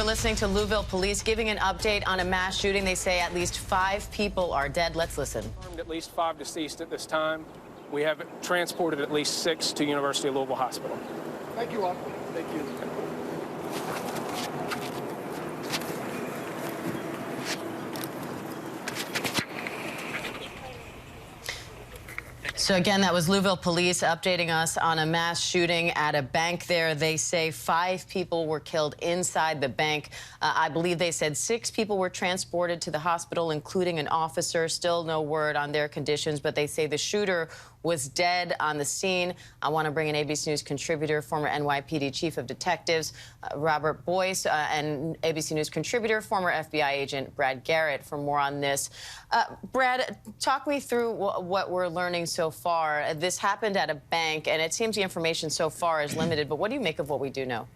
We're listening to Louisville police giving an update on a mass shooting. They say at least 5 people are dead. Let's listen. At least 5 deceased at this time. We have transported at least 6 to University of Louisville Hospital. Thank you all. Thank you. So again, that was Louisville police updating us on a mass shooting at a bank there. They say 5 people were killed inside the bank. I believe they said 6 people were transported to the hospital, including an officer. Still no word on their conditions, but they say the shooter was dead on the scene. I want to bring in ABC News contributor, former NYPD chief of detectives, Robert Boyce, and ABC News contributor, former FBI agent Brad Garrett for more on this. Brad, talk me through what we're learning so far. This happened at a bank, and it seems the information so far is limited, but what do you make of what we do know?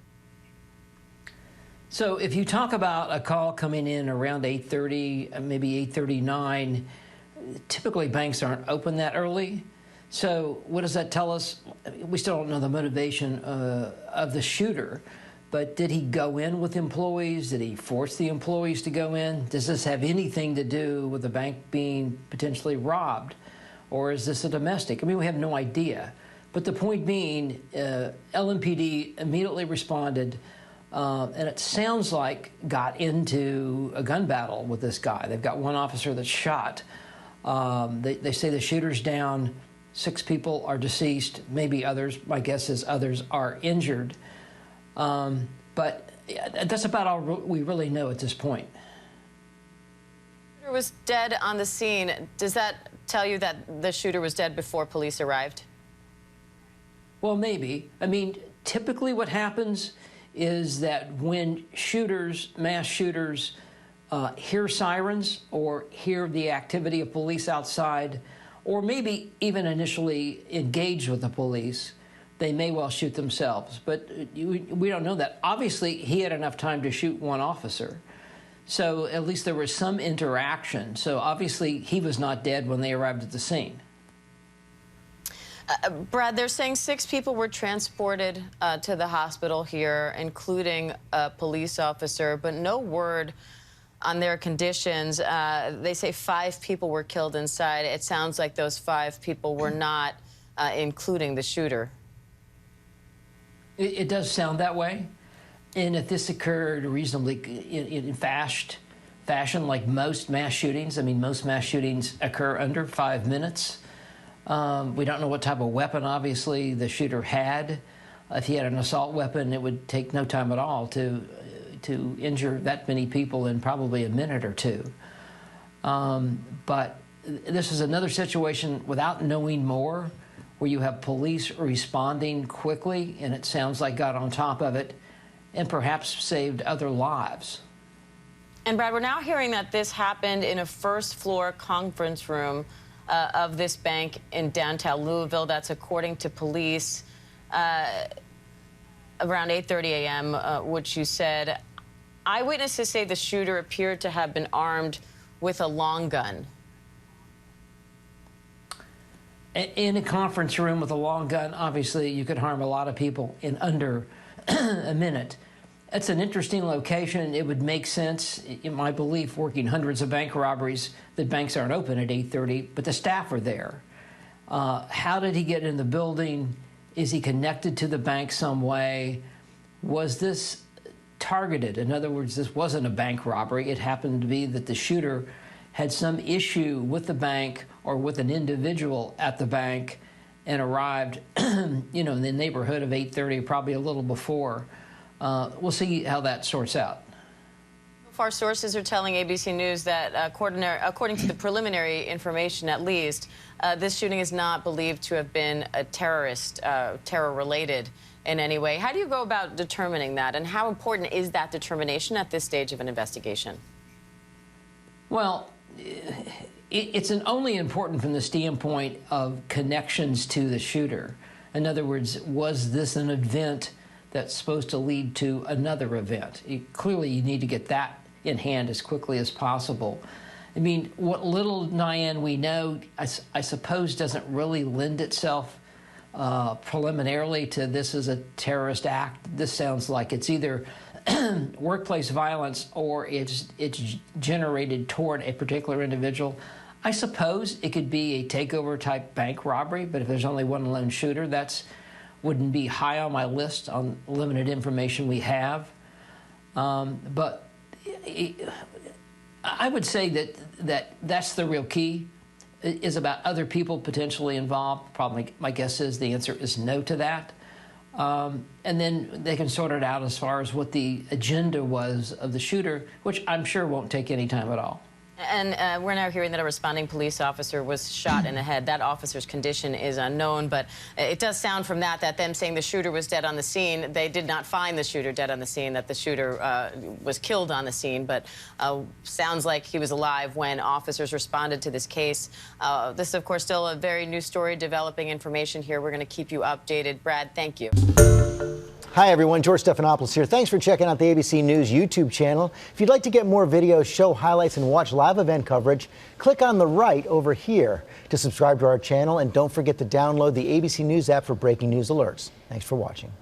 So if you talk about a call coming in around 8:30, maybe 8:39, typically banks aren't open that early. So what does that tell us? We still don't know the motivation of the shooter, but did he go in with employees? Did he force the employees to go in? Does this have anything to do with the bank being potentially robbed? Or is this a domestic? I mean, we have no idea. But the point being, LMPD immediately responded, and it sounds like got into a gun battle with this guy. They've got one officer that's shot. They say the shooter's down. 6 people are deceased, maybe others. My guess is others are injured. But that's about all we really know at this point. The shooter was dead on the scene. Does that tell you that the shooter was dead before police arrived? Well, maybe. I mean, typically what happens is that when mass shooters, hear sirens or hear the activity of police outside, or maybe even initially engage with the police, they may well shoot themselves. But we don't know that. Obviously, he had enough time to shoot one officer. So at least there was some interaction. So obviously, he was not dead when they arrived at the scene. Brad, they're saying 6 people were transported to the hospital here, including a police officer, but no word on their conditions. They say 5 people were killed inside. It sounds like those 5 people were not including the shooter. It does sound that way. And if this occurred reasonably in fashion, like most mass shootings, I mean, most mass shootings occur under 5 minutes. We don't know what type of weapon, obviously, the shooter had. If he had an assault weapon, it would take no time at all to injure that many people in probably a minute or 2. But this is another situation without knowing more, where you have police responding quickly, and it sounds like got on top of it and perhaps saved other lives. And Brad, we're now hearing that this happened in a first-floor conference room of this bank in downtown Louisville. That's according to police. Around 8:30 a.m., which you said. Eyewitnesses say the shooter appeared to have been armed with a long gun. In a conference room with a long gun, obviously you could harm a lot of people in under a minute. It's an interesting location. It would make sense, in my belief, working hundreds of bank robberies, that banks aren't open at 8:30, but the staff are there. How did he get in the building? Is he connected to the bank some way? Was this targeted? In other words, this wasn't a bank robbery. It happened to be that the shooter had some issue with the bank or with an individual at the bank and arrived, you know, in the neighborhood of 8:30, probably a little before. We'll see how that sorts out. So far, sources are telling ABC News that, according to the preliminary information at least, this shooting is not believed to have been a terror-related in any way. How do you go about determining that, and how important is that determination at this stage of an investigation? Well, it's only important from the standpoint of connections to the shooter. In other words, was this an event that's supposed to lead to another event? Clearly, you need to get that in hand as quickly as possible. I mean, what little, Diane, we know, I suppose, doesn't really lend itself preliminarily to this as a terrorist act. This sounds like it's either workplace violence or it's generated toward a particular individual, I suppose it could be a takeover type bank robbery, but if there's only one lone shooter, that wouldn't be high on my list on limited information we have. But I would say that's the real key, is about other people potentially involved. Probably my guess is the answer is no to that. And then they can sort it out as far as what the agenda was of the shooter, which I'm sure won't take any time at all. And we're now hearing that a responding police officer was shot in the head. That officer's condition is unknown, but it does sound from that them saying the shooter was dead on the scene. They did not find the shooter dead on the scene, that the shooter was killed on the scene, but sounds like he was alive when officers responded to this case. This is, of course, still a very new story, developing information here. We're going to keep you updated. Brad, thank you. Hi, everyone. George Stephanopoulos here. Thanks for checking out the ABC News YouTube channel. If you'd like to get more videos, show highlights, and watch live event coverage, click on the right over here to subscribe to our channel. And don't forget to download the ABC News app for breaking news alerts. Thanks for watching.